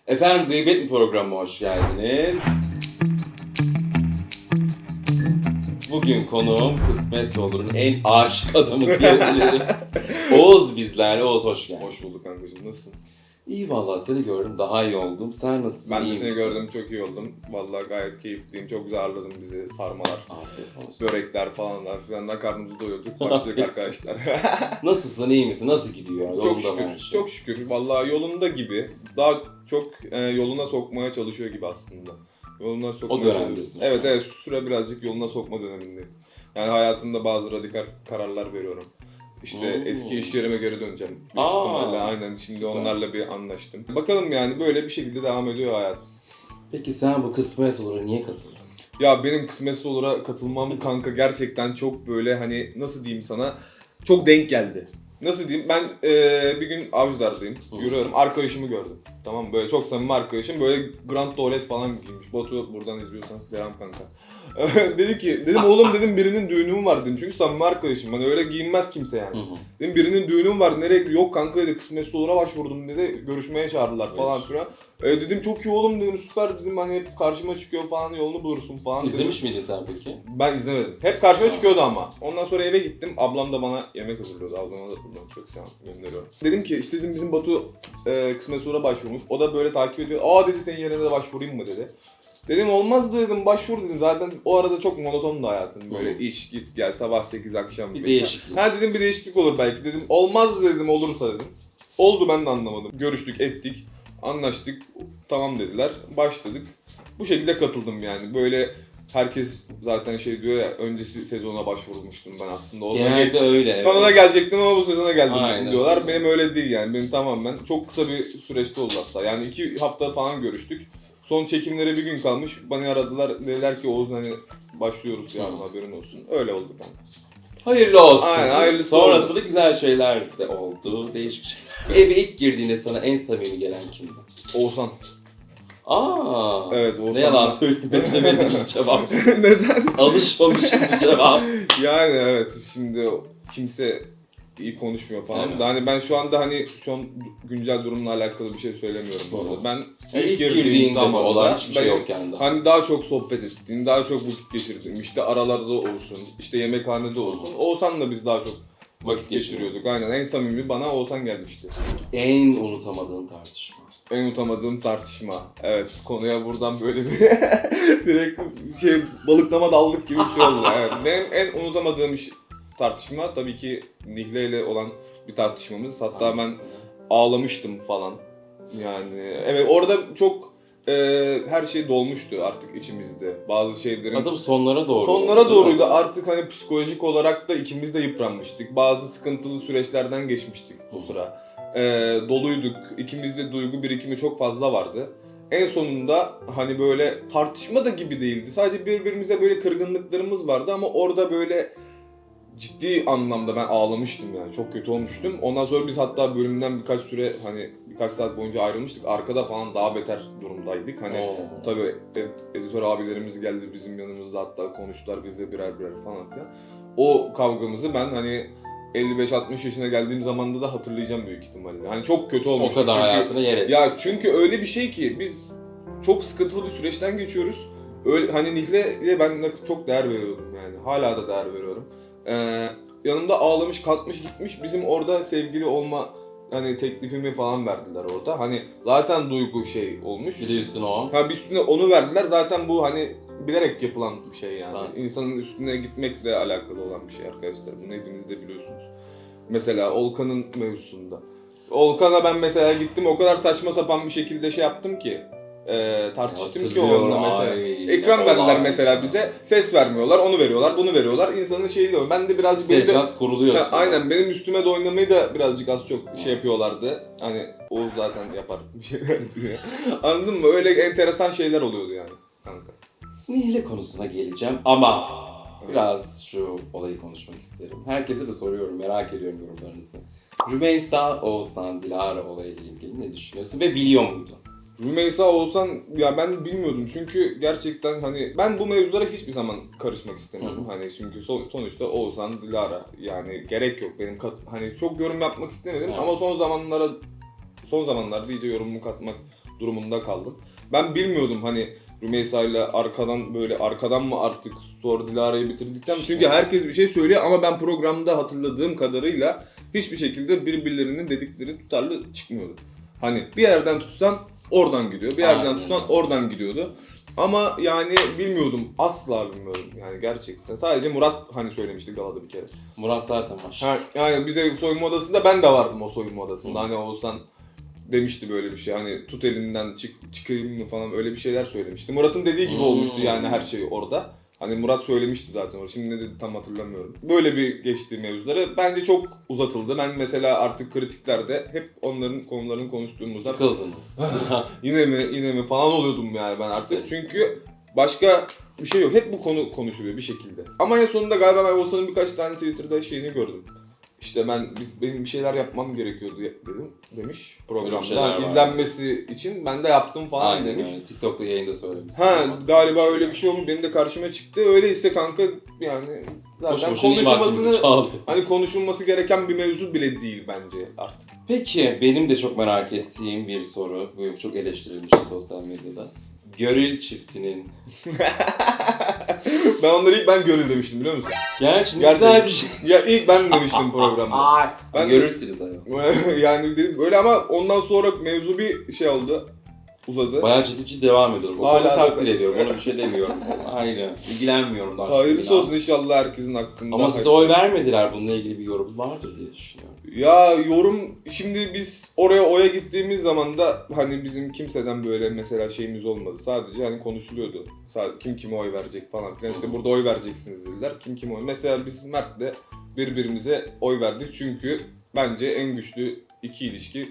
Efendim Gıybet Mi programına hoş geldiniz. Bugün konuğum Kısmetse Olur'un en aşık adamı diyebilirim. Oğuz bizlerle. Oğuz hoş geldin. Hoş bulduk kankacığım, nasılsın? İyi vallahi seni gördüm daha iyi oldum. Sen nasılsın? Ben de İyi seni misin? gördüm, çok iyi oldum. Vallahi gayet keyifliyim, çok güzel ağırladın bizi, sarmalar, Afiyet olsun. börekler falanlar filanlar, karnımızı doyurduk. Başladık arkadaşlar. Nasılsın, iyi misin? Nasıl gidiyor? Çok Yolunda şükür, mı her şey? çok şükür. Vallahi yolunda gibi, daha çok yoluna sokmaya çalışıyor gibi aslında. Yoluna sokmaya dönemdesin. Evet evet, şu süre birazcık yoluna sokma dönemindeyim. Yani hayatımda bazı radikal kararlar veriyorum. İşte eski iş yerime geri döneceğim. Büyük ihtimalle aynen. Şimdi süper. onlarla bir anlaştım. Bakalım yani böyle bir şekilde devam ediyor hayat. Peki sen bu Kısmetse Olur'a niye katıldın? Ya benim Kısmetse Olur'a katılmam kanka gerçekten çok böyle hani nasıl diyeyim sana çok denk geldi. Nasıl diyeyim ben bir gün Avcılar'dayım yürüyorum arkadaşımı gördüm. Tamam mı? Böyle çok samimi arkadaşım böyle Grand Tuvalet falan giymiş. Batu buradan izliyorsan selam kanka. Dedi ki dedim oğlum dedim birinin düğünü mü var dedim çünkü samimi arkadaşım hani öyle giyinmez kimse yani. Dedim birinin düğünü mü var nereye yok kanka dedi Kısmetse Olur'a başvurdum dedi görüşmeye çağırdılar falan filan. Dedim çok iyi oğlum dedim süper dedim hani hep karşıma çıkıyor falan yolunu bulursun falan dedim. İzlemiş miydin sen peki? Ben izlemedim. Hep karşıma çıkıyordu ama. Ondan sonra eve gittim. Ablam da bana yemek hazırlıyordu. Ablama da buradan çok selam gönderiyorum. Dedim ki işte dedim bizim Batu Kısmetse Olur'a başvurmuş. O da böyle takip ediyor. Aa dedi senin yerine de başvurayım mı dedi. Dedim olmaz da dedim başvur dedim. Zaten o arada çok monotondu hayatım. Böyle iş git gel sabah 8 akşam Bir 5. değişiklik. Ha dedim bir değişiklik olur belki dedim. Olmaz da dedim olursa dedim. Oldu ben de anlamadım. Görüştük ettik. Anlaştık. Tamam dediler. Başladık. Bu şekilde katıldım yani. Böyle herkes zaten şey diyor ya öncesi sezona başvurmuştum ben aslında. Genelde öyle. Evet. Bana da gelecektim ama bu sezona geldim Aynen. diyorlar. Benim öyle değil yani. Benim tamamen çok kısa bir süreçte oldu hatta. Yani 2 hafta falan görüştük. Son çekimlere bir gün kalmış. Bana aradılar. Dediler ki Oğuz hani başlıyoruz yarın haberin olsun. Öyle oldu kanka. Hayırlı olsun. Aynen, hayırlısı Sonrasında güzel şeyler de oldu. Değişik şeyler. Eve ilk girdiğinde sana en samimi gelen kimdi? Oğuzhan. Aa. Evet, Oğuzhan. Ne yalan söyleyeyim demedim bir cevap. Neden? Alışmamışım bir cevap. Yani evet şimdi kimse iyi konuşmuyor falan Evet. da hani ben şu anda hani şu an güncel durumla alakalı bir şey söylemiyorum bu arada. Ben İlk girdiğinde mi olan hiçbir şey yok yani. Hani daha çok sohbet ettiğim, daha çok vakit geçirdiğim, işte aralarda olsun, işte yemekhanede olsun. Oğuzhan'la biz daha çok vakit geçiriyorduk. Aynen en samimi bana Oğuzhan gelmişti. En unutamadığın tartışma. En unutamadığım tartışma. Evet konuya buradan böyle bir direkt şey balıklama daldık gibi bir şey oldu. Evet. Benim en unutamadığım tartışma tabii ki Nihle ile olan bir tartışmamız. Hatta ben ağlamıştım falan. Yani evet orada çok her şey dolmuştu artık içimizde. Bazı şeylerin Adım sonlara doğru. sonlara doğruydu. Artık hani psikolojik olarak da ikimiz de yıpranmıştık. Bazı sıkıntılı süreçlerden geçmiştik bu sıra. Doluyduk. İkimizde duygu birikimi çok fazla vardı. En sonunda hani böyle tartışma da gibi değildi. Sadece birbirimize böyle kırgınlıklarımız vardı ama orada böyle ciddi anlamda ben ağlamıştım yani. Çok kötü olmuştum. Ondan sonra biz hatta bölümden birkaç süre hani birkaç saat boyunca ayrılmıştık. Arkada falan daha beter durumdaydık. Hani tabii editör abilerimiz geldi bizim yanımızda hatta konuştular bizle birer birer falan filan. O kavgamızı ben hani 55-60 yaşına geldiğim zamanda da hatırlayacağım büyük ihtimalle. Hani çok kötü olmuş. O kadar hayatına yer etti. Ya çünkü öyle bir şey ki biz çok sıkıntılı bir süreçten geçiyoruz. Öyle hani Nihle'ye ben çok değer veriyordum yani. Hala da değer veriyorum. Yanımda ağlamış kalkmış gitmiş bizim orada sevgili olma hani teklifimi falan verdiler orada. Hani zaten duygu şey olmuş. Bir de üstüne o. Ha bir üstüne onu verdiler. Zaten bu hani bilerek yapılan bir şey yani. Zaten. İnsanın üstüne gitmekle alakalı olan bir şey arkadaşlar. Bunu hepiniz de biliyorsunuz. Mesela Olkan'ın mevzusunda. Olkan'a ben mesela gittim o kadar saçma sapan bir şekilde şey yaptım ki. Tartıştım ki onunla mesela. Ekran verdiler mesela bize. Ses vermiyorlar, onu veriyorlar, bunu veriyorlar. İnsanın şeyi diyor. Ben de birazcık İsterseniz kuruluyorsun. aynen benim üstüme de oynamayı da birazcık az çok şey yapıyorlardı. Hani Oğuz zaten yapar bir şeyler diye. Anladın mı? Öyle enteresan şeyler oluyordu yani kanka. Nihle konusuna geleceğim ama biraz şu olayı konuşmak isterim. Herkese de soruyorum, merak ediyorum yorumlarınızı. Rümeysa, Oğuzhan, Dilara olayıyla ilgili ne düşünüyorsun ve biliyor muydun? Rümeysa Oğuzhan ya ben bilmiyordum çünkü gerçekten hani ben bu mevzulara hiçbir zaman karışmak istemedim. Hani çünkü sonuçta Oğuzhan, Dilara yani gerek yok benim hani çok yorum yapmak istemedim ama son zamanlarda iyice yorumumu katmak durumunda kaldım. Ben bilmiyordum hani Rümeysa ile arkadan mı artık sonra Dilara'yı bitirdikten çünkü herkes bir şey söylüyor ama ben programda hatırladığım kadarıyla hiçbir şekilde birbirlerinin dedikleri tutarlı çıkmıyordu. Hani bir yerden tutsan oradan gidiyor, bir yerden Aynen. tutsan oradan gidiyordu. Ama yani bilmiyordum, asla bilmiyordum yani gerçekten. Sadece Murat hani söylemişti galada bir kere. Murat zaten maşallah. Yani bize soyunma odasında ben de vardım o soyunma odasında. Hani Oğuzhan demişti böyle bir şey hani tut elinden çıkayım mı falan öyle bir şeyler söylemişti. Murat'ın dediği gibi olmuştu yani her şey orada. Hani Murat söylemişti zaten orada. Şimdi ne dedi tam hatırlamıyorum. Böyle bir geçti mevzuları. Bence çok uzatıldı. Ben mesela artık kritiklerde hep onların konularını konuştuğumuzda Sıkıldınız. yine mi falan oluyordum yani ben artık. Çünkü başka bir şey yok. Hep bu konu konuşuluyor bir şekilde. Ama en sonunda galiba ben Oğuzhan'ın birkaç tane Twitter'da şeyini gördüm. İşte benim bir şeyler yapmam gerekiyordu demiş programda. Yani izlenmesi için ben de yaptım falan Aynen, demiş. yani TikTok'ta yayında söylemiş. Galiba öyle bir şey olmuş. Benim de karşıma çıktı. Öyleyse kanka yani zaten konuşulması gereken bir mevzu bile değil bence artık. Peki benim de çok merak ettiğim bir soru. Bu çok eleştirilmişti sosyal medyada. Görül çiftinin. Ben onları ilk ben görül demiştim biliyor musun? Gerçi ne güzel bir şey. Ya ilk ben demiştim programda. Ben görürsünüz hani. Yani dedim böyle ama ondan sonra mevzu bir şey oldu. Uzadı. Bayağı ciddi devam ediyorum. O Hala konuda takdir da- ediyorum. Ona bir şey demiyorum. Aynen. İlgilenmiyorum da. Hayırlısı olsun inşallah herkesin hakkında. Ama size oy vermediler. Bununla ilgili bir yorum vardır diye düşünüyorum. Ya yorum şimdi biz oraya oya gittiğimiz zaman da hani bizim kimseden böyle mesela şeyimiz olmadı. Sadece hani konuşuluyordu. Kim kime oy verecek falan filan. İşte burada oy vereceksiniz dediler. Kim kime oy. Mesela biz Mert'le birbirimize oy verdik. Çünkü bence en güçlü iki ilişki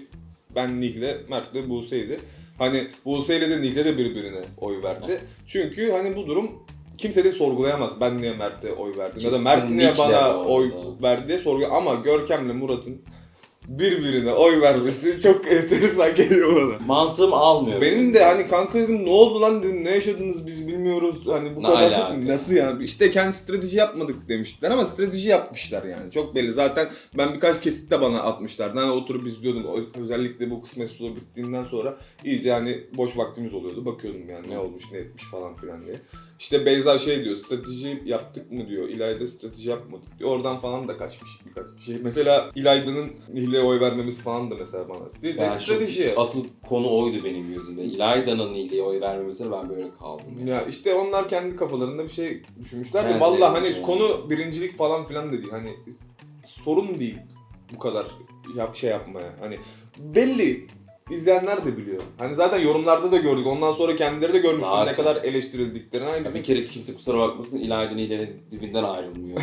ben Nihle, Mert'le Buse'ydi. Hani Buse'yle de Nihle de birbirine oy verdi. Çünkü hani bu durum kimse de sorgulayamaz. Ben niye Mert'e oy verdim ya da Mert niye Kesinlikle bana bu oy arada. verdi diye sorgulayamaz. Ama Görkem'le Murat'ın birbirine oy vermesi çok enteresan geliyor bana. Mantığım almıyor. Benim de hani kanka dedim ne oldu lan dedim ne yaşadınız biz bilmiyoruz hani bu Ne kadar alaka? nasıl yani işte kendi strateji yapmadık demişler ama strateji yapmışlar yani çok belli zaten ben birkaç kesit de bana atmışlardı hani oturup izliyordum özellikle bu kısmet sulu bittiğinden sonra iyice hani boş vaktimiz oluyordu bakıyordum yani ne olmuş ne etmiş falan filan diye. İşte Beyza şey diyor strateji yaptık mı diyor İlayda strateji yapmadık diyor oradan falan da kaçmış birkaç bir şey mesela İlayda'nın Nihle'ye oy vermemiz falan da mesela bana. Yani Strateji. asıl konu oydu benim gözümde. İlayda'nın Nihle'ye oy vermemesine ben böyle kaldım. Ya işte onlar kendi kafalarında bir şey düşünmüşler de Ben vallahi de hani şey konu birincilik falan filan da değil. Hani sorun değil bu kadar şey yapmaya. Hani belli izleyenler de biliyor. Hani zaten yorumlarda da gördük. Ondan sonra kendileri de görmüştür ne Zaten. kadar eleştirildiklerini. Hani Ya bizim bir kere kimse kusura bakmasın İlayda Nihle'nin dibinden ayrılmıyor.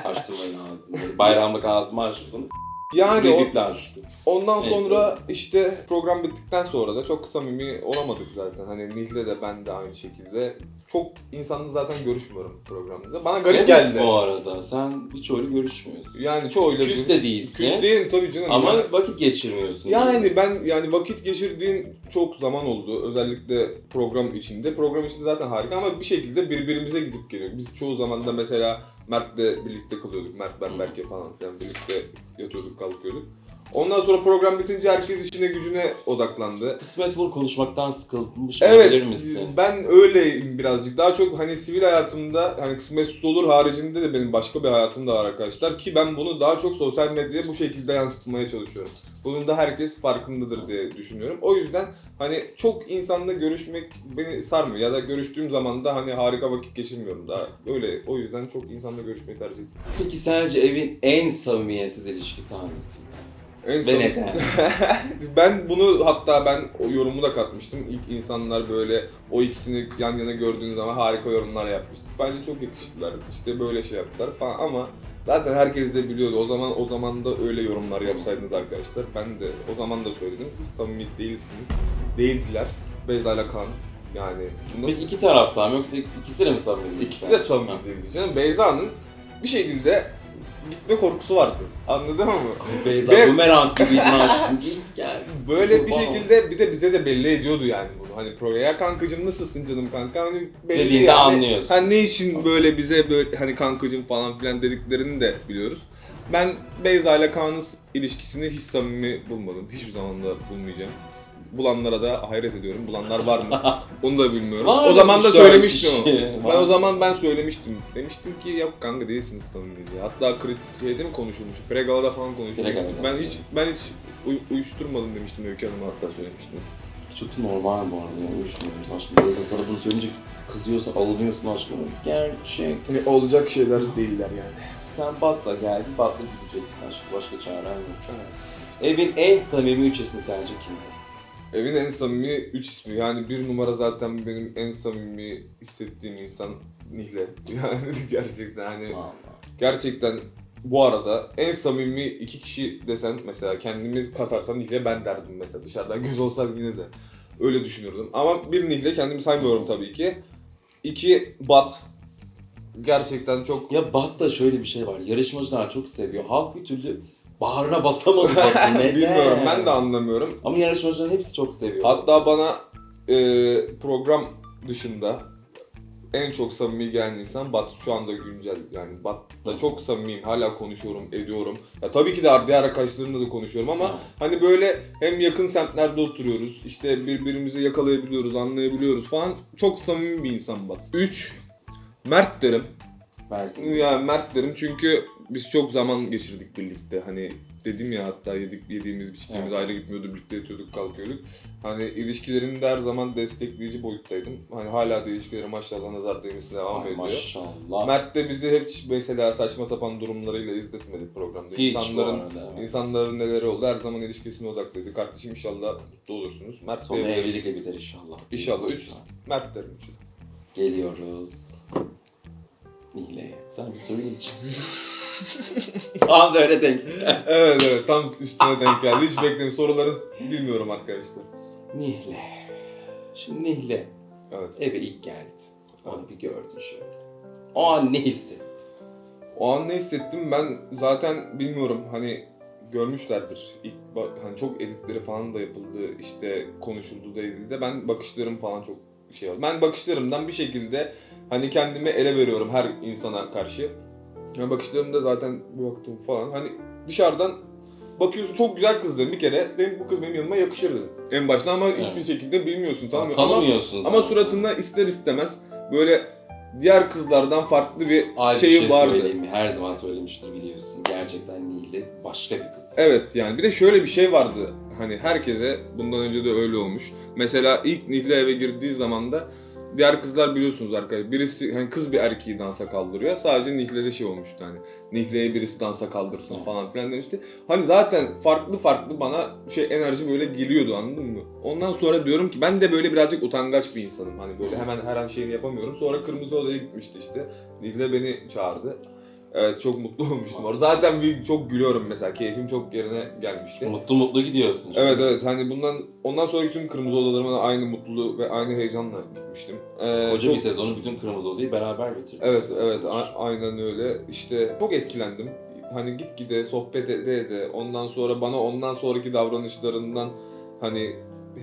Açtırmayın ağzını. Böyle bayramlık ağzımı açtırsanız yani biple açtı. ondan Neyse. sonra işte program bittikten sonra da çok samimi olamadık zaten. Hani Nihle de ben de aynı şekilde. Çok insanla zaten görüşmüyorum programda. Bana garip Evet geldi. bu arada. Sen birçoğuyla görüşmüyorsun. Yani çoğuyla Küs de değilsin. Küs değilim tabii canım. Ama Yani, vakit geçirmiyorsun. yani ben yani vakit geçirdiğim çok zaman oldu. Özellikle program içinde. Program içinde zaten harika ama bir şekilde birbirimize gidip geliyoruz. Biz çoğu zaman da mesela Mert'le birlikte kalıyorduk. Mert, ben, Berke falan filan birlikte yatıyorduk, kalkıyorduk. Ondan sonra program bitince herkes işine gücüne odaklandı. Kısmet bul konuşmaktan sıkılmış Evet, olabilir misin? ben öyleyim birazcık. Daha çok hani sivil hayatımda, hani kısmetsiz olur haricinde de benim başka bir hayatım da var arkadaşlar. Ki ben bunu daha çok sosyal medyaya bu şekilde yansıtmaya çalışıyorum. Bunun da herkes farkındadır diye düşünüyorum. O yüzden hani çok insanla görüşmek beni sarmıyor. Ya da görüştüğüm zaman da hani harika vakit geçirmiyorum daha. Öyle, o yüzden çok insanla görüşmeyi tercih ediyorum. Peki sence evin en samimiyetsiz ilişkisi hangisiydi? En Ve son- neden? Ben bunu hatta ben o yorumu da katmıştım. İlk insanlar böyle o ikisini yan yana gördüğün zaman harika yorumlar yapmıştı. Bence çok yakıştılar. İşte böyle şey yaptılar falan ama zaten herkes de biliyordu. O zaman da öyle yorumlar yapsaydınız arkadaşlar. Ben de o zaman da söyledim. Hiç samimi değilsiniz. Değildiler. Beyza ile Kaan. Yani Peki iki taraftan mı yoksa ikisi de mi samimi? İkisi de samimi değildi canım. Beyza'nın bir şekilde gitme korkusu vardı. Anladın mı? Beyza Ve- bumerang gibiydi aşkım. Git gel. Böyle bir Kurban şekilde bir de bize de belli ediyordu yani bunu. Hani programa ya kankacım nasılsın canım kanka hani belli Dediğinde yani. anlıyorsun. Hani ne için böyle bize böyle hani kankacım falan filan dediklerini de biliyoruz. Ben Beyza ile Kaan'ın ilişkisini hiç samimi bulmadım. Hiçbir zaman da bulmayacağım. bulanlara da hayret ediyorum. Bulanlar var mı? Onu da bilmiyorum. Var O zaman da 3-4 söylemiştim kişi. o. Ben o zaman söylemiştim. Demiştim ki yok kanka değilsiniz samimi diye. Hatta şeyde mi konuşulmuş? Pregala'da falan konuşulmuş. Pregala'da. Ben hiç uyuşturmadım demiştim Öykü Hanım'a, hatta söylemiştim. Çok da normal bu arada ya. Uyuşmuyoruz aşkım. Neyse sana bunu söyleyince kızıyorsun, alınıyorsun aşkım. Gerçek. Hani olacak şeyler değiller yani. Sen Bat'la geldin, Bat'la gidecektin aşkım. Başka çaren yok. Evet. Evin en samimi 3 ismi sence kimdi? Evin en samimi 3 ismi. Yani bir numara zaten benim en samimi hissettiğim insan Nihle. Yani gerçekten hani Vallahi. gerçekten bu arada en samimi 2 kişi desen mesela kendimi katarsam Nihle ben derdim mesela. Dışarıdan göz olsak yine de öyle düşünürdüm. Ama bir Nihle, kendimi saymıyorum tabii ki. 2 Bat. Gerçekten çok... Ya Bat'ta şöyle bir şey var. Yarışmacılar çok seviyor. Halk bir türlü bağrına basamadı Bat'ı. Neden? Bilmiyorum, ben de anlamıyorum. Ama yarışmacıların hepsi çok seviyor. Hatta bana program dışında en çok samimi gelen insan Bat, şu anda güncel. Yani Bat'la çok samimiyim, hala konuşuyorum, ediyorum. Ya tabii ki de diğer arkadaşlarımla da konuşuyorum ama hani böyle hem yakın semtlerde oturuyoruz, işte birbirimizi yakalayabiliyoruz, anlayabiliyoruz falan. Çok samimi bir insan Bat. 3 Mert derim. Belki. Ya Mert derim çünkü biz çok zaman geçirdik birlikte. Hani dedim ya, hatta yediğimiz içtiğimiz ayrı gitmiyordu, birlikte yatıyorduk, kalkıyorduk. Hani ilişkilerinde her zaman destekleyici boyuttaydım. Hani hala da ilişkileri maşallah nazar değmesi devam ediyor. Maşallah. Mert de bizi hep mesela saçma sapan durumlarıyla izletmedi programda. Hiç bu arada. İnsanların neleri oldu, her zaman ilişkisine odaklıydı. Kardeşim inşallah mutlu olursunuz. Mert Sonu de evlilikle biter inşallah. İnşallah 3 Mert derim. Geliyoruz. Nihle. Sen bir söyle için. Tam da öyle denk. Evet tam üstüne denk geldi. Hiç beklemiyorum. Soruları bilmiyorum arkadaşlar. Nihle. Şimdi Nihle Evet. eve ilk geldi. Onu bir gördün şöyle. O an ne hissettin? O an ne hissettim ben zaten bilmiyorum, hani görmüşlerdir. Hani çok editleri falan da yapıldı, işte konuşuldu da edildi. Ben bakışlarım falan çok şey oldu. Ben bakışlarımdan bir şekilde hani kendimi ele veriyorum her insana karşı. Yani bakışlarımda zaten baktım falan. Hani dışarıdan bakıyorsun, çok güzel kız dedim bir kere. Bu kız benim yanıma yakışır dedim. En başta ama hiçbir şekilde bilmiyorsun, Tanımıyorsun ama suratında ister istemez böyle diğer kızlardan farklı bir Ayrı şeyi bir şey vardı. söyleyeyim mi? Her zaman söylemiştir biliyorsun. Gerçekten Nihle başka bir kız. Evet, yani bir de şöyle bir şey vardı. Hani herkese bundan önce de öyle olmuş. Mesela ilk Nihle eve girdiği zaman da diğer kızlar biliyorsunuz arkadaşlar. Birisi hani kız bir erkeği dansa kaldırıyor. Sadece Nihle'de şey olmuştu hani. Nihle'ye birisi dansa kaldırsın falan filan demişti. Hani zaten farklı bana enerji böyle geliyordu, anladın mı? Ondan sonra diyorum ki ben de böyle birazcık utangaç bir insanım. Hani böyle hemen her an şeyini yapamıyorum. Sonra Kırmızı Oda'ya gitmişti işte. Nihle beni çağırdı. Evet, çok mutlu olmuştum orada. Zaten çok gülüyorum mesela. Keyfim çok yerine gelmişti. Mutlu gidiyorsun. Şimdi. Evet hani ondan sonraki tüm Kırmızı Odalarıma da aynı mutluluğu ve aynı heyecanla gitmiştim. Koca bir sezonu bütün Kırmızı Oda'yı beraber bitirdik. Evet aynen öyle. İşte çok etkilendim. Hani gitgide sohbet ede ondan sonra bana ondan sonraki davranışlarından hani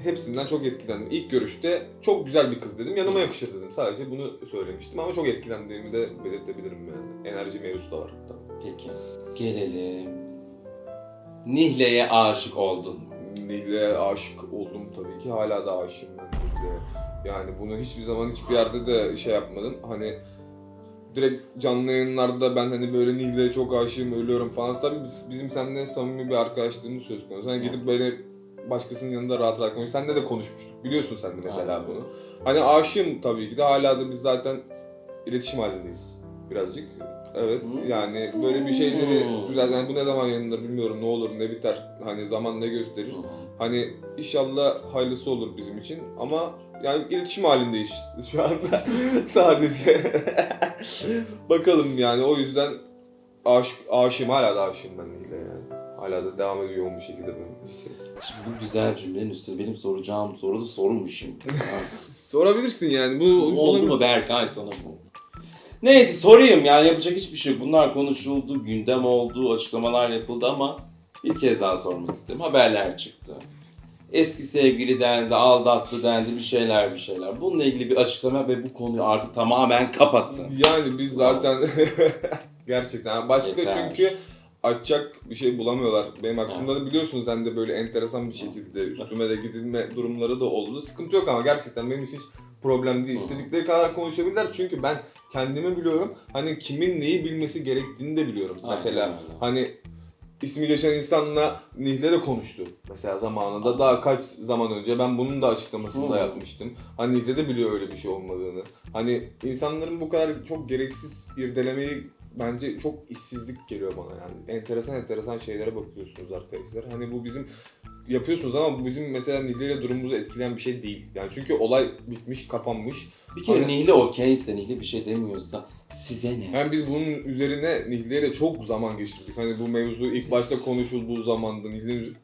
hepsinden çok etkilendim. İlk görüşte çok güzel bir kız dedim. Yanıma yakışır dedim. Sadece bunu söylemiştim ama çok etkilendiğimi de belirtebilirim yani. Enerji mevzusu da var tabii. Peki. Gelelim. Nihle'ye aşık oldun mu? Nihle'ye aşık oldum tabii ki. Hala da aşığım ben Nihle'ye. Yani bunu hiçbir zaman hiçbir yerde de şey yapmadım. Hani direkt canlı yayınlarda ben hani böyle Nihle'ye çok aşığım, ölüyorum falan. Tabii bizim seninle samimi bir arkadaşlığımız söz konusu. Hani gidip böyle başkasının yanında rahat konuşuyoruz. Seninle de konuşmuştuk. Biliyorsun sen de mesela bunu. Hani aşığım tabii ki de, hala da biz zaten iletişim halindeyiz birazcık. Evet yani böyle bir şeyleri yani bu ne zaman yayınlanır bilmiyorum, ne olur ne biter. Hani zaman ne gösterir. Hani inşallah hayırlısı olur bizim için ama yani iletişim halindeyiz şu anda sadece. Bakalım yani, o yüzden aşığım, hala da aşığım ben Nihle yani. Hala da devam ediyor yoğun bir şekilde benim hissim. Şimdi bu güzel cümlenin üstüne benim soracağım soru da sorulmuş şimdi. Sorabilirsin yani. Bu oldu mu Berkay sana bu? Neyse sorayım, yani yapacak hiçbir şey yok. Bunlar konuşuldu, gündem oldu, açıklamalar yapıldı ama bir kez daha sormak istedim. Haberler çıktı. Eski sevgili dendi, aldattı dendi, bir şeyler. Bununla ilgili bir açıklama ve bu konuyu artık tamamen kapatın. Yani biz zaten gerçekten başka Yeter. Çünkü açacak bir şey bulamıyorlar. Benim aklımda da biliyorsun sen de böyle enteresan bir şekilde üstüme de gidilme durumları da oldu. Sıkıntı yok ama gerçekten benim için hiç problem değil. İstedikleri kadar konuşabilirler çünkü ben kendimi biliyorum. Hani kimin neyi bilmesi gerektiğini de biliyorum. Mesela hani ismi geçen insanla Nihle de konuştu. Mesela zamanında daha kaç zaman önce ben bunun da açıklamasını da yapmıştım. Hani Nihle de biliyor öyle bir şey olmadığını. Hani insanların bu kadar çok gereksiz irdelemeyi bence çok işsizlik geliyor bana yani. Enteresan şeylere bakıyorsunuz arkadaşlar. Hani bu bizim yapıyorsunuz ama bu bizim mesela Nihle ile durumumuzu etkileyen bir şey değil. Yani çünkü olay bitmiş, kapanmış. Bir kere Hani- Nihle okeyse, Nihle bir şey demiyorsa size ne? Yani biz bunun üzerine Nihle'yle çok zaman geçirdik. Hani bu mevzu ilk başta konuşulduğu zamanda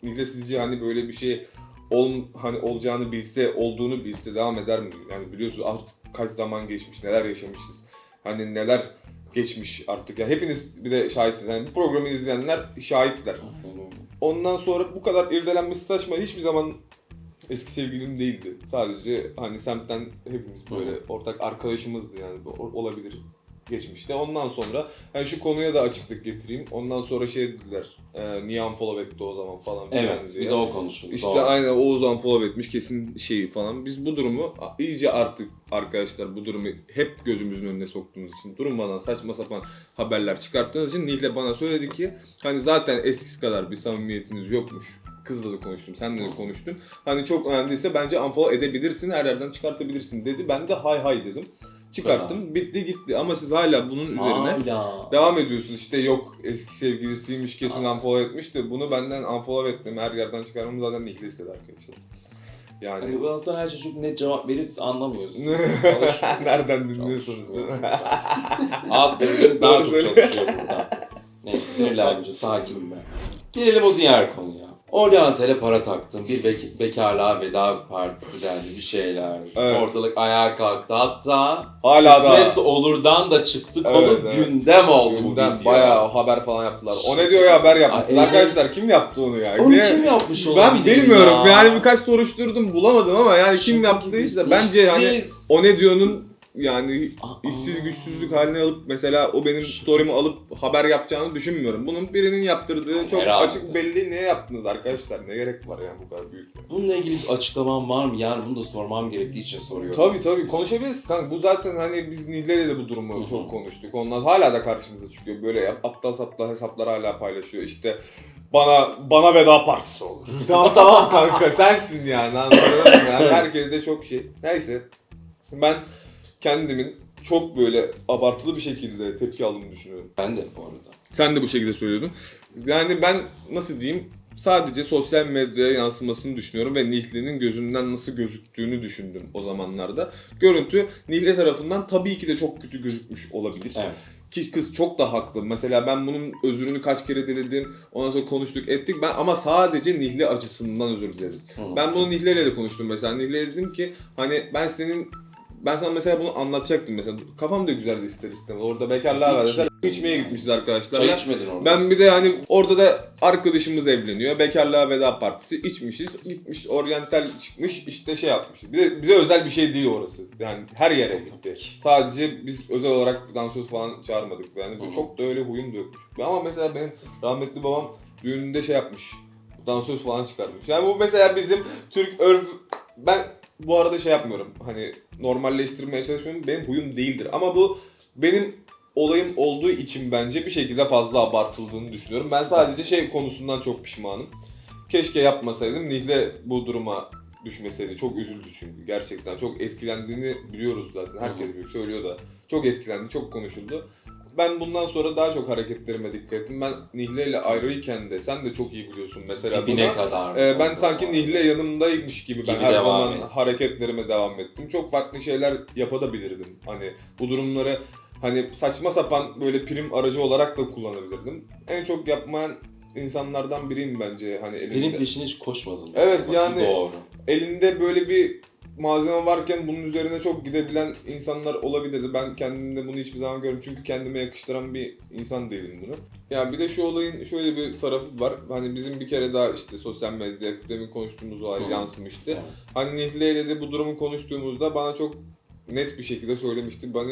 Nihle sizce hani böyle bir şey hani olacağını bilse, olduğunu bilse devam eder mi? Yani biliyorsunuz artık kaç zaman geçmiş, neler yaşamışız. Hani neler geçmiş artık. Ya hepiniz bir de şahitsiniz. Yani bu programı izleyenler şahitler. Ondan sonra bu kadar irdelenmesi saçma. Hiçbir zaman eski sevgilim değildi. Sadece hani semtten hepimiz böyle ortak arkadaşımızdı yani olabilir geçmişte. Ondan sonra hani şu konuya da açıklık getireyim. Ondan sonra şey dediler. Niye unfollow etti o zaman falan filan Evet, diye. bir de o konuşuldu. İşte aynen Oğuz unfollow etmiş kesin şeyi falan. Biz bu durumu iyice artık arkadaşlar bu durumu hep gözümüzün önüne soktuğumuz için durmadan saçma sapan haberler çıkarttığınız için Nihle bana söyledi ki hani zaten eskisi kadar bir samimiyetiniz yokmuş. Kızla da konuştum, senle de konuştum. Hani çok önemliyse bence unfollow edebilirsin, her yerden çıkartabilirsin dedi. Ben de hay dedim. Çıkarttım, bitti gitti ama siz hala bunun üzerine devam ediyorsunuz. İşte yok eski sevgilisiymiş kesin unfollow etmiş de bunu benden unfollow etmem, her yerden çıkarmamı zaten Nihle istedi arkadaşlar. Yani... Hani ben sana her şey çok net cevap verip siz anlamıyorsun. Nereden dinliyorsunuz değil mi? Alt bölümümüz daha çok çalışıyor burada. Neyse sinirlenmişim, sakinim ben. Gelelim o diğer konuya. Oryantal'e para taktım. Bir bekarlığa veda partisi dendi, bir şeyler. Evet. Ortalık ayağa kalktı. Hatta hala da Kısmetse olurdan da çıktı konu, evet. Gündem oldu bu Gündem, video. bayağı haber falan yaptılar. O ne diyor ya haber yapmışsın. Evet. Arkadaşlar kim yaptı onu ya? Onu kim yapmış olabilir Ben bilmiyorum. ya? Yani birkaç soruşturdum bulamadım ama yani kim Şaka yaptıysa gibi. bence hani İşsiz. o ne diyor'nun yani işsiz güçsüzlük haline alıp mesela o benim story'mi alıp haber yapacağını düşünmüyorum. Bunun birinin yaptırdığı çok herhalde. açık belli. Niye yaptınız arkadaşlar? Ne gerek var yani bu kadar büyük? Bununla ilgili bir açıklamam var mı? Yani bunu da sormam gerektiği için soruyorum. Tabii konuşabiliriz kanka. Bu zaten hani biz Nihle'yle de bu durumu çok konuştuk. Onlar hala da karşımıza çıkıyor. Böyle aptal saptal hesaplar hala paylaşıyor. İşte bana veda partisi olur. tamam kanka sensin yani anladın mı? Yani herkes de çok şey. Neyse ben kendimin çok böyle abartılı bir şekilde tepki aldığını düşünüyorum. Ben de bu arada. Sen de bu şekilde söylüyordun. Yani ben nasıl diyeyim sadece sosyal medyaya yansımasını düşünüyorum ve Nihle'nin gözünden nasıl gözüktüğünü düşündüm o zamanlarda. Görüntü Nihle tarafından tabii ki de çok kötü gözükmüş olabilir. Evet. Ki kız çok da haklı. Mesela ben bunun özrünü kaç kere diledim. Ondan sonra konuştuk ettik. Ben ama sadece Nihle açısından özür diledim. Ben bunu Nihle'yle de konuştum mesela. Nihle'ye dedim ki hani ben sana mesela bunu anlatacaktım mesela. Kafam da güzeldi ister istemez. Orada bekarlığa verdiler. İçmeye gitmişiz arkadaşlar. Çay içmedin orada. Ben bir de hani orada da arkadaşımız evleniyor. Bekarlığa veda partisi içmişiz. Gitmiş oryantal çıkmış işte şey yapmış. Bir de bize özel bir şey değil orası. Yani her yere gitti. Sadece biz özel olarak dansöz falan çağırmadık. Yani çok da öyle huyum da yokmuş. Ama mesela benim rahmetli babam düğününde şey yapmış. Dansöz falan çıkarmış. Yani bu mesela bizim Türk ben bu arada şey yapmıyorum. Hani normalleştirmeye çalışmıyorum. Benim huyum değildir. Ama bu benim olayım olduğu için bence bir şekilde fazla abartıldığını düşünüyorum. Ben sadece şey konusundan çok pişmanım. Keşke yapmasaydım. Nihle bu duruma düşmeseydi. Çok üzüldü çünkü. Gerçekten çok etkilendiğini biliyoruz zaten. Herkes biliyor. Söylüyor da. Çok etkilendi. Çok konuşuldu. Ben bundan sonra daha çok hareketlerime dikkat ettim. Ben Nihle ile ayrıyken de sen de çok iyi biliyorsun mesela Dibine buna. kadar. Ben sanki Nihle yanımdaymış gibi ben her devam zaman ettim. hareketlerime devam ettim. Çok farklı şeyler yapabilirdim. Hani bu durumları hani saçma sapan böyle prim aracı olarak da kullanabilirdim. En çok yapmayan insanlardan biriyim bence hani elinde. Benim peşine hiç koşmadım. Evet, Bak, yani doğru. Elinde böyle bir malzeme varken bunun üzerine çok gidebilen insanlar olabilirdi. Ben kendimde bunu hiçbir zaman görmüyorum çünkü kendime yakıştıran bir insan değilim bunu. Ya bir de şu olayın şöyle bir tarafı var. Hani bizim bir kere daha işte sosyal medyada demin konuştuğumuz olay yansımıştı. Evet. Hani Nihle ile de bu durumu konuştuğumuzda bana çok net bir şekilde söylemişti. Bana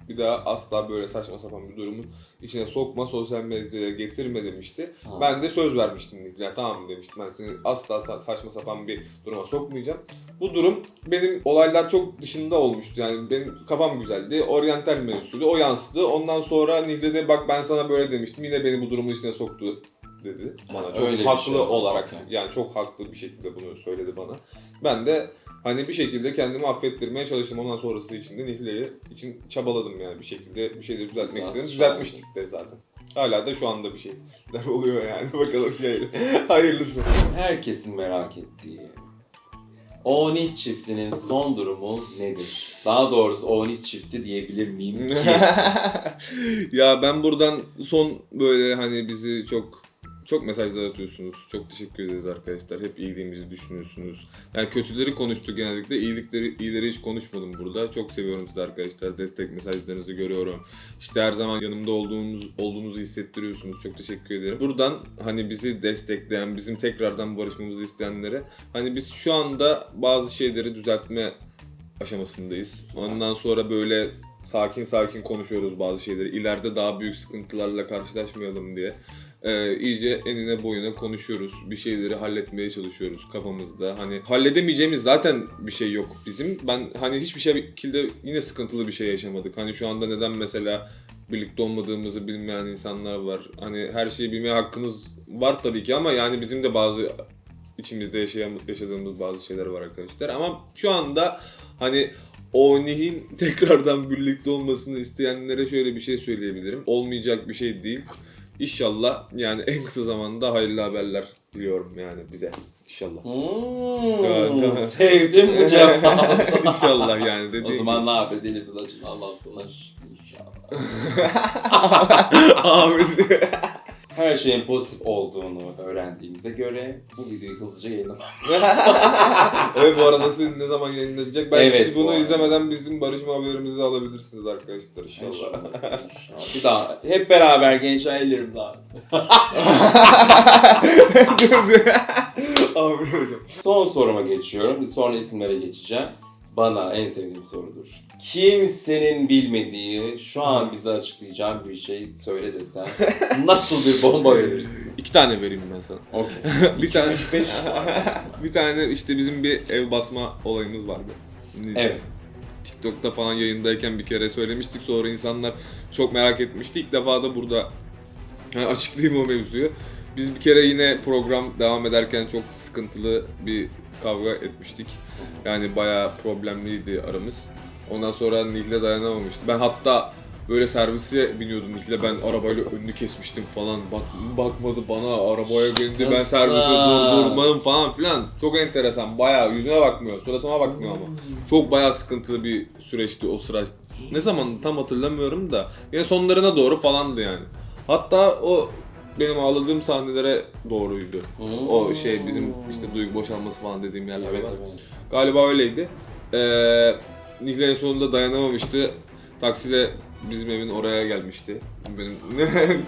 Bir daha asla böyle saçma sapan bir durumun içine sokma, sosyal medyaya getirme demişti. Ben de söz vermiştim Nihil'e. Tamam demiştim, ben seni asla saçma sapan bir duruma sokmayacağım. Bu durum benim olaylar çok dışında olmuştu. Yani benim kafam güzeldi. Oryantal mevzusuydu. O yansıdı. Ondan sonra Nihil'e de bak ben sana böyle demiştim. Yine beni bu durumun içine soktu dedi bana. Çok öyle bir haklı şey oldu. olarak. Okay. Yani çok haklı bir şekilde bunu söyledi bana. Ben de hani bir şekilde kendimi affettirmeye çalıştım. Ondan sonrası için de Nihil'e için çabaladım yani bir şekilde bir şeyleri düzeltmek Zaten istedim. şu an- Düzeltmiştik de zaten. Hala da şu anda bir şeyler oluyor yani. Bakalım şeyle. Hayırlısı. Herkesin merak ettiği Onih çiftinin son durumu nedir? Daha doğrusu Onih çifti diyebilir miyim ki? Ya ben buradan son böyle hani bizi çok mesajlar atıyorsunuz. Çok teşekkür ederiz arkadaşlar. Hep iyiliğimizi düşünüyorsunuz. Yani kötüleri konuştuk genellikle. İyileri hiç konuşmadım burada. Çok seviyorum sizi arkadaşlar. Destek mesajlarınızı görüyorum. İşte her zaman yanımda olduğunuzu hissettiriyorsunuz. Çok teşekkür ederim. Buradan hani bizi destekleyen, bizim tekrardan barışmamızı isteyenlere hani biz şu anda bazı şeyleri düzeltme aşamasındayız. Ondan sonra böyle sakin konuşuyoruz bazı şeyleri. İleride daha büyük sıkıntılarla karşılaşmayalım diye. İyice enine boyuna konuşuyoruz. Bir şeyleri halletmeye çalışıyoruz kafamızda. Hani halledemeyeceğimiz zaten bir şey yok bizim. Ben hani hiçbir şekilde yine sıkıntılı bir şey yaşamadık. Hani şu anda neden mesela birlikte olmadığımızı bilmeyen insanlar var. Hani her şeyi bilmeye hakkınız var tabii ki ama yani bizim de bazı içimizde yaşadığımız bazı şeyler var arkadaşlar. Ama şu anda hani Onih'in tekrardan birlikte olmasını isteyenlere şöyle bir şey söyleyebilirim. Olmayacak bir şey değil. İnşallah yani en kısa zamanda hayırlı haberler diliyorum yani bize. İnşallah. Sevdim bu cevabı. İnşallah yani dediğim O zaman gibi. ne yapacağız? Elimizi açın. Allah'ım sana inşallah. Amin. Her şeyin pozitif olduğunu öğrendiğimize göre bu videoyu hızlıca yayınlamak. Evet bu arada nasıl ne zaman yayınlanacak? Belki Evet, siz bu bunu arada. izlemeden bizim barışma haberimizi de alabilirsiniz arkadaşlar inşallah. İnşallah. Bir daha hep beraber genç ailerim daha. Amin hocam. Son soruma geçiyorum. Sonra isimlere geçeceğim. Bana en sevdiğim sorudur. Kimsenin bilmediği, şu an bize açıklayacağım bir şey söyle desem nasıl bir bomba verirsin? 2 tane vereyim ben sana. Okey. Bir tane 3 5 bir tane işte bizim bir ev basma olayımız vardı. Evet. TikTok'ta falan yayındayken bir kere söylemiştik. Sonra insanlar çok merak etmişti. İlk defa da burada açıklayayım o mevzuyu. Biz bir kere yine program devam ederken çok sıkıntılı bir kavga etmiştik. Yani bayağı problemliydi aramız. Ondan sonra Nihil'e dayanamamıştı. Ben hatta böyle servise biniyordum Nihil'e, ben arabayla önünü kesmiştim falan. Bakmadı bana, arabaya bindi, ben servise durdurmadım falan filan. Çok enteresan, bayağı yüzüme bakmıyor, suratıma bakmıyor ama. Çok bayağı sıkıntılı bir süreçti o sıra. Ne zaman tam hatırlamıyorum da yine sonlarına doğru falandı yani. Hatta o benim ağladığım sahnelere doğruydu. O şey bizim işte duygu boşalması falan dediğim yerler Evet, var. evet. Galiba öyleydi. Nihil'in sonunda dayanamamıştı. Taksiyle bizim evin oraya gelmişti. Benim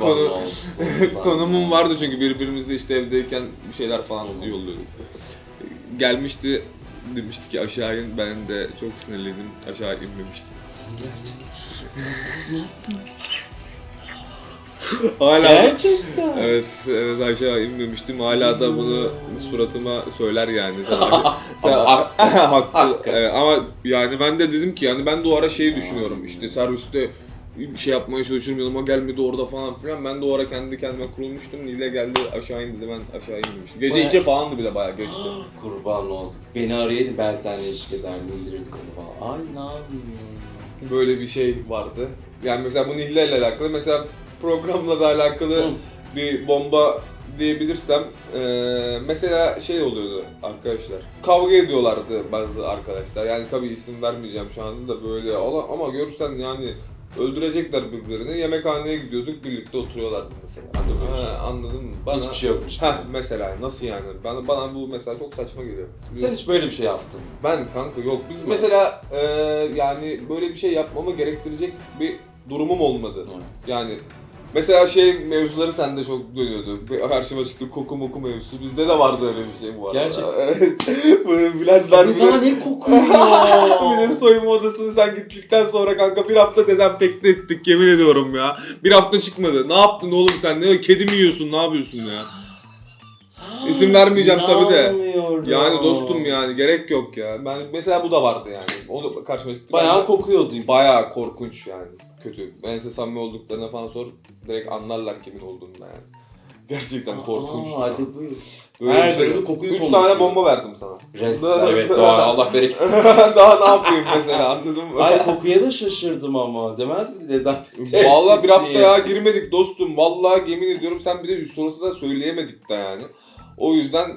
konumum vardı çünkü birbirimizle işte evdeyken bir şeyler falan yolluyorduk. Gelmişti, demişti ki aşağı in, ben de çok sinirliydim, aşağı inmemiştim. Nasıl? Hala Gerçekten. evet aşağı inmemiştim. Hala da bunu suratıma söyler yani. Haklı. Evet, ama yani ben de dedim ki yani ben de o ara şeyi düşünüyorum. İşte serviste bir şey yapmaya çalışıyorum, yanıma gelmedi orada falan filan. Ben de o ara kendi kendime kurulmuştum. Nile geldi aşağı indi, ben aşağı inmemiştim. Gece 2 falandı bile, bayağı geçti. Kurban olsun. Beni arayaydın, ben seninle eşlik ederdim, indirirdik onu falan. Ay ne yapayım. Böyle bir şey vardı. Yani mesela bu Nihle ile alakalı, mesela programla da alakalı bir bomba diyebilirsem mesela şey oluyordu arkadaşlar. Kavga ediyorlardı bazı arkadaşlar. Yani tabii isim vermeyeceğim şu anda da böyle ama görürsen yani öldürecekler birbirlerini. Yemekhaneye gidiyorduk, birlikte oturuyorlardı mesela. Anladın mı? Hiçbir şey yokmuş. Mesela nasıl yani? Bana bu mesela çok saçma geliyor. Sen hiç böyle bir şey yaptın. Ben kanka yok. Biz mesela yani böyle bir şey yapmamı gerektirecek bir durumum olmadı. Evet. Yani Mesela mevzuları sende çok dönüyordu. Karşıma çıktı koku moku mevzusu. Bizde de vardı öyle bir şey bu arada. Gerçekten. Evet. Bunu Bülentler Bu sana ne kokuyor? Bir de soyunma odasını sen gittikten sonra kanka bir hafta dezenfekte ettik yemin ediyorum ya. Bir hafta çıkmadı. Ne yaptın oğlum sen? Ne kedi mi yiyorsun? Ne yapıyorsun ya? İsim vermeyeceğim tabii de. İnanmıyorum. Yani dostum yani gerek yok ya. Ben mesela bu da vardı yani. O da karşıma çıktı. Bayağı kokuyordu. Bayağı korkunç yani. Kötü. Bense samimi olduklarına falan sor. Direkt anlarlar kimin olduğunu yani. Gerçekten korkunçtu. Hadi buyur. Böyle Her bir şey. bölümde kokuyu 3 konuşuyor. tane bomba verdim sana. Resmen evet doğru. Allah bereket. Daha ne yapayım mesela anladın mı? Ay kokuya da şaşırdım ama. Demez mi dezenfekte? Vallahi bir hafta ya girmedik dostum. Vallahi yemin ediyorum sen bir de üst sorusu da söyleyemedik de yani. O yüzden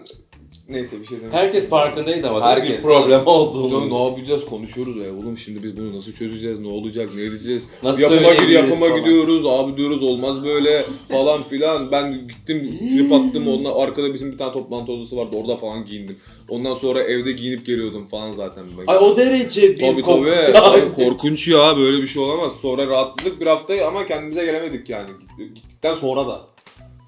neyse bir şey demek Herkes istemiyorum. farkındaydı ama Herkes. bir problem Canım, olduğunu. ne yapacağız konuşuyoruz ya oğlum şimdi biz bunu nasıl çözeceğiz ne olacak ne edeceğiz Nasıl yapıma söyleyebiliriz falan. gidiyoruz abi diyoruz olmaz böyle falan filan ben gittim trip attım onunla arkada bizim bir tane toplantı odası vardı orada falan giyindim ondan sonra evde giyinip geliyordum falan zaten ben. Ay o derece bir Tabii koku. tabii korkunç ya böyle bir şey olamaz sonra rahatladık bir haftayı ama kendimize gelemedik yani gittikten sonra da.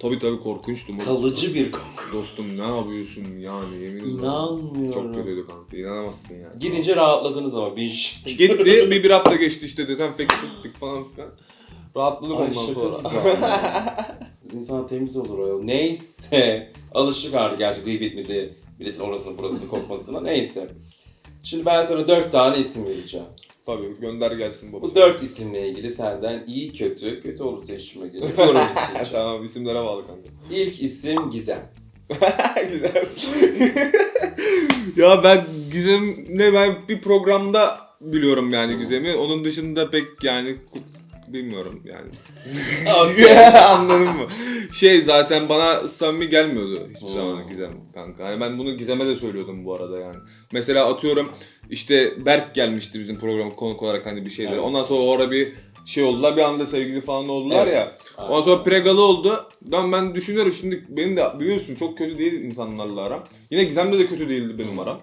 Tabii korkunçtu. Kalıcı bir koku. Dostum ne yapıyorsun yani yemin ederim. İnanmıyorum. Çok kötüydü kanka inanamazsın yani. Gidince rahatladınız ama bir iş. Gitti bir hafta geçti işte dezenfekte ettik falan filan. Rahatladık Ay ondan şaka sonra. gibi. İnsan temiz olur o yol. Neyse. Alışık artık gerçi gıybet miydi. Milletin orasını burasını kokmasına. Neyse. Şimdi ben sana 4 tane isim vereceğim. Tabii gönder gelsin baba. Bu 4 isimle ilgili senden iyi kötü olursa işime gelir. Yorum isteyeceğim. Tamam isimlere bağlı kanka. İlk isim Gizem. Güzel. Ya ben Gizem'le ben bir programda biliyorum yani Gizem'i. Onun dışında pek yani bilmiyorum yani. Anladın mı? Zaten bana samimi gelmiyordu hiçbir zaman Gizem kanka. Yani ben bunu Gizem'e de söylüyordum bu arada yani. Mesela atıyorum işte Berk gelmişti bizim programa konuk olarak hani bir şeyler. Evet. Ondan sonra orada bir oldular bir anda sevgili falan oldular Evet. ya. Ondan sonra Pregalı oldu. Ben düşünüyorum şimdi benim de biliyorsun çok kötü değil insanlarla aram. Yine Gizem'le de kötü değildi benim aram.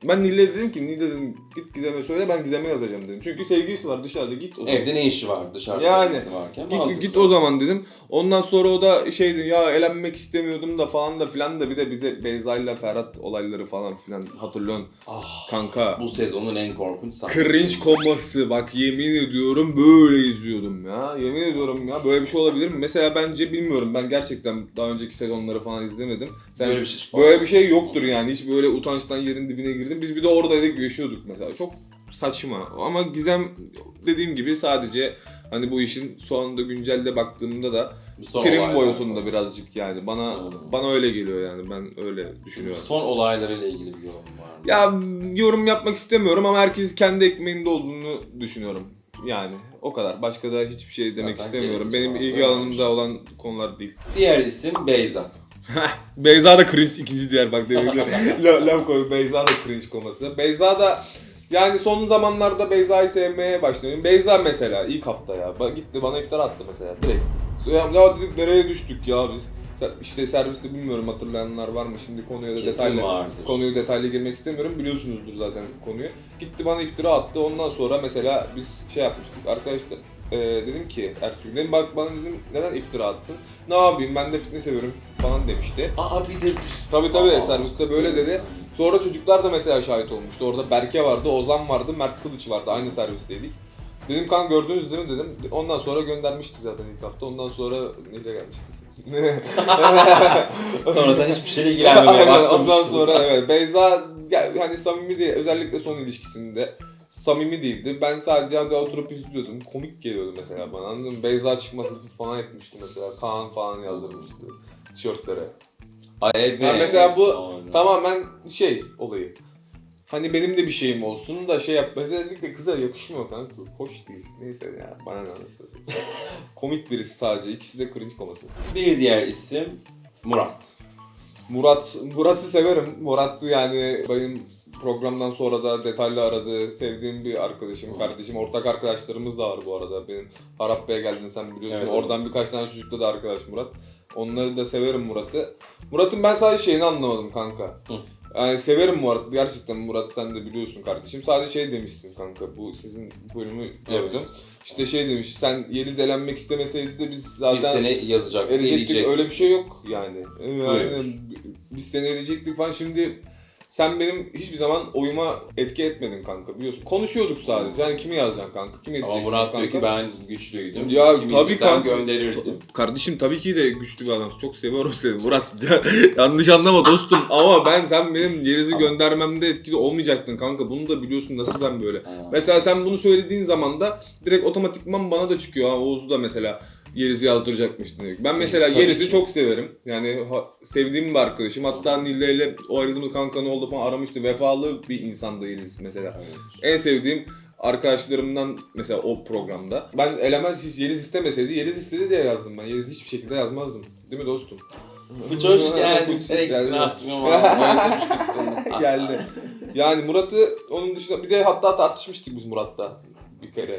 Ben Nil'e dedim ki Nil dedim git Gizem'e söyle ben Gizem'e yazacağım dedim. Çünkü sevgilisi var dışarıda git o zaman. Evde ne işi var dışarıda Yani, sevgilisi varken? Git o zaman dedim. Ondan sonra o da ya elenmek istemiyordum da falan da filan da bir de Beyza ile Ferhat olayları falan filan hatırlıyorsun kanka. Bu sezonun en korkunç sahnesi. Cringe koması bak yemin ediyorum böyle izliyordum ya. Yemin ediyorum ya böyle bir şey olabilir mi? Mesela bence bilmiyorum ben gerçekten daha önceki sezonları falan izlemedim. Böyle bir şey çıkmadı. Böyle bir şey yoktur yani hiç böyle utançtan yerin dibine girdim. Biz bir de oradaydık yaşıyorduk mesela. Çok saçma ama Gizem dediğim gibi sadece hani bu işin sonunda güncelde baktığımda da prim boyutunda birazcık yani bana öyle geliyor yani ben öyle düşünüyorum. Son olaylarıyla ilgili bir yorum var mı? Ya yorum yapmak istemiyorum ama herkes kendi ekmeğinde olduğunu düşünüyorum. Yani o kadar. Başka da hiçbir şey demek Zaten istemiyorum. gerekli Benim olan ilgi alanımda olan konular değil. Diğer isim Beyza. Beyza da cringe ikinci diğer bak laf koy. Beyza da cringe koması. Beyza da yani son zamanlarda Beyza'yı sevmeye başladım. Beyza mesela ilk hafta ya. Gitti bana iftira attı mesela direkt. Ya dedik nereye düştük ya biz. İşte serviste bilmiyorum hatırlayanlar var mı şimdi konuya da Kesin vardır. konuyu detaylı girmek istemiyorum biliyorsunuzdur zaten konuyu. Gitti bana iftira attı ondan sonra mesela biz yapmıştık arkadaşlar dedim ki Ertuğrul dedim bak bana dedim neden iftira attın? Ne yapayım ben de fitness seviyorum falan demişti. Bir de Tabii serviste böyle dedi. Sonra çocuklar da mesela şahit olmuştu. Orada Berke vardı, Ozan vardı, Mert Kılıç vardı. Aynı servisteydik. Dedim kan gördünüz değil mi dedim. Ondan sonra göndermişti zaten ilk hafta. Ondan sonra Nil'e gelmişti. Sonra sen hiçbir şeyle ilgilenmemeye başlamışsın. Ondan sonra evet Beyza hani samimi değil. Özellikle son ilişkisinde samimi değildi. Ben sadece oturup izliyordum. Komik geliyordu mesela bana anladın mı? Beyza çıkması falan etmişti mesela. Kaan falan yazdırmıştı tişörtlere. Evet. Yani mesela bu tamamen olayı. Hani benim de bir şeyim olsun da özellikle kıza yakışmıyor kanka. Hoş değil. Neyse ya bana ne anasını. Komik birisi sadece. İkisi de cringe koması. Bir diğer isim Murat. Murat'ı severim. Murat yani benim programdan sonra da detaylı aradı. Sevdiğim bir arkadaşım, kardeşim. Ortak arkadaşlarımız da var bu arada. Benim Harap Bey'e geldiğini sen biliyorsun. Evet, oradan birkaç tane çocukla da arkadaş Murat. Onları da severim Murat'ı. Murat'ın ben sadece şeyini anlamadım kanka. Yani severim Murat. Gerçekten Murat, sen de biliyorsun kardeşim. Sadece şey demişsin kanka. Bu sizin bölümü gördüm. Evet. İşte şey demiş. Sen Yeliz elenmek istemeseydi de biz Biz zaten seni yazacaktık, elecektik. eleyecektik. Öyle bir şey yok yani. Yani biz seni eleyecektik falan. Şimdi sen benim hiçbir zaman oyuma etki etmedin kanka, biliyorsun. Konuşuyorduk sadece. Yani kimi yazacaksın kanka? Kimi Ama edeceksin Murat kanka? diyor ki ben güçlüydüm. Ya Kimi tabii istesem kanka. gönderirdim. Kardeşim tabii ki de güçlü bir adamsın. Çok seviyorum seni Murat. Yanlış anlama dostum. Ama sen benim Yeliz'i Tamam. göndermemde etkili olmayacaktın kanka. Bunu da biliyorsun, nasıl ben böyle. Ha. Mesela sen bunu söylediğin zaman da direkt otomatikman bana da çıkıyor. Ha, Oğuz'u da mesela Yeliz'i yazdıracakmış dedik. Ben mesela Tabii Yeliz'i ki. çok severim. Yani sevdiğim bir arkadaşım. Hatta Nille ile o ayrıldığımız kanka ne oldu falan aramıştı. Vefalı bir insandı Yeliz mesela. Evet. En sevdiğim arkadaşlarımdan mesela o programda. Ben elemez, hiç Yeliz istemeseydi, Yeliz istedi diye yazdım ben. Yeliz hiçbir şekilde yazmazdım. Değil mi dostum? Bu hoş geldin. Bu Sen geldi. eksik ne yapıyorsun? Özlemiştik seni. Geldi. Yani Murat'ı onun dışında bir de hatta tartışmıştık biz Murat'la bir kere.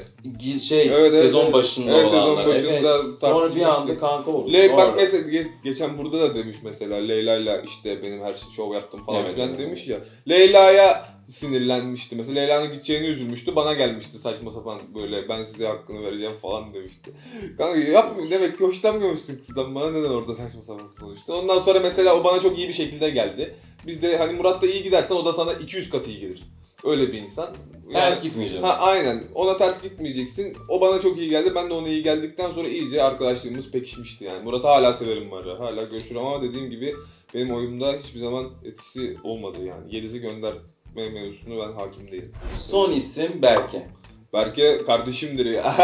Evet, Sezon evet. başında Evet, sezon olanlar. başında Evet. Sonra bir tartışmıştık. anda kanka oldu. Bak Doğru. mesela geçen burada da demiş mesela Leyla'yla işte benim her şey şov yaptım falan Evet, filan evet. demiş ya. Leyla'ya sinirlenmişti mesela. Leyla'nın gideceğini üzülmüştü. Bana gelmişti saçma sapan böyle, ben size hakkını vereceğim falan demişti. Kanka yapmıyorum, demek ki hoşlanmıyormuşsun kızdan, bana neden orada saçma sapan konuştu. Ondan sonra mesela o bana çok iyi bir şekilde geldi. Biz de hani Murat'la iyi gidersen o da sana 200 kat iyi gelir. Öyle bir insan. Ters gitmeyeceğim. Ha aynen. Ona ters gitmeyeceksin. O bana çok iyi geldi. Ben de ona iyi geldikten sonra iyice arkadaşlığımız pekişmişti yani. Murat'ı hala severim var ya. Hala görüşürüm ama dediğim gibi benim oyumda hiçbir zaman etkisi olmadı yani. Yeliz'i gönderme mevzusunu ben hakim değilim. Son isim Berke. Berke kardeşimdir ya.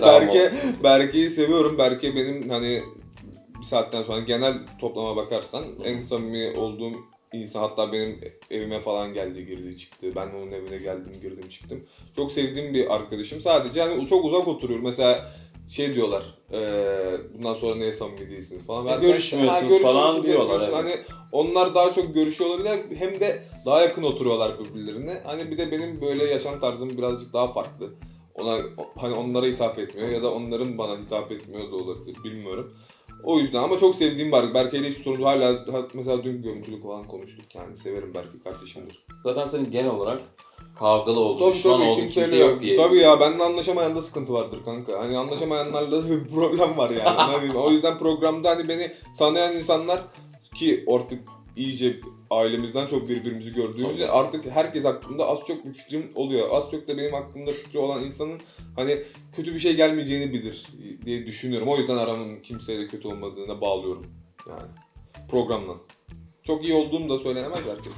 Bravo. Berke'yi seviyorum. Berke benim hani bir saatten sonra genel toplama bakarsan en samimi olduğum insan, hatta benim evime falan geldi, girdi çıktı. Ben onun evine geldim, girdim çıktım. Çok sevdiğim bir arkadaşım. Sadece hani çok uzak oturuyor. Mesela şey diyorlar, bundan sonra niye samimi değilsiniz falan. Ben Görüşmüyorsunuz falan diyorlar, evet. Hani onlar daha çok görüşüyor olabilir, hem de daha yakın oturuyorlar birbirlerine. Hani bir de benim böyle yaşam tarzım birazcık daha farklı. Hani onlara hitap etmiyor ya da onların bana hitap etmiyor da olabilir, bilmiyorum. O yüzden ama çok sevdiğim Berke. Berke'yle hiçbir sorun yok. Hala mesela dün görüntülü falan konuştuk yani. Severim, Berke kardeşimdir. Zaten senin genel olarak kavgalı olduğun, düşman olduğun kimse yok. yok diye. Tabii ya, benimle anlaşamayan da sıkıntı vardır kanka. Hani anlaşamayanlarla da bir problem var yani. Hani o yüzden programda hani beni tanıyan insanlar, ki artık iyice ailemizden çok birbirimizi gördüğümüz için artık herkes hakkında az çok bir fikrim oluyor. Az çok da benim hakkımda fikri olan insanın hani kötü bir şey gelmeyeceğini bilir diye düşünüyorum. O yüzden aramın kimseyle kötü olmadığına bağlıyorum yani programla. Çok iyi olduğum da söylenemez herkes.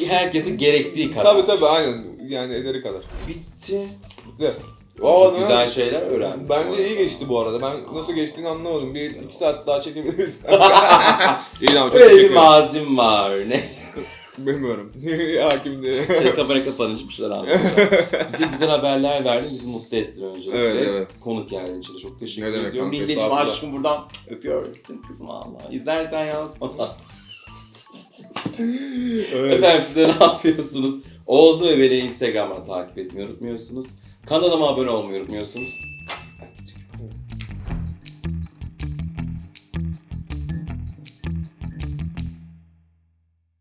Herkesin gerektiği kadar. Tabii aynen, yani ederi kadar. Bitti. Evet. Çok güzel şeyler öğrendim. Bence iyi geçti bu arada. Ben nasıl geçtiğini anlamadım. 2 saat daha çekebiliriz. İyi ama çok Böyle teşekkür bir ederim. mazim var. Ne? Bilmiyorum. Hakim değil. Kamera kapanışmışlar anlayacağım. Bize güzel haberler verdin. Bizi mutlu ettin öncelikle. Evet. Konuk geldiğin için de çok teşekkür Ne demek ediyorum. kanka, Bildeciğim estağfurullah. aşkım buradan öpüyorum. Kızım Allah. İzlersen yaz bana. Evet. Efendim size ne yapıyorsunuz? Oğuz'u ve beni Instagram'dan takip etmeyi unutmuyorsunuz. Kanalıma abone olmayı unutmuyorsunuz.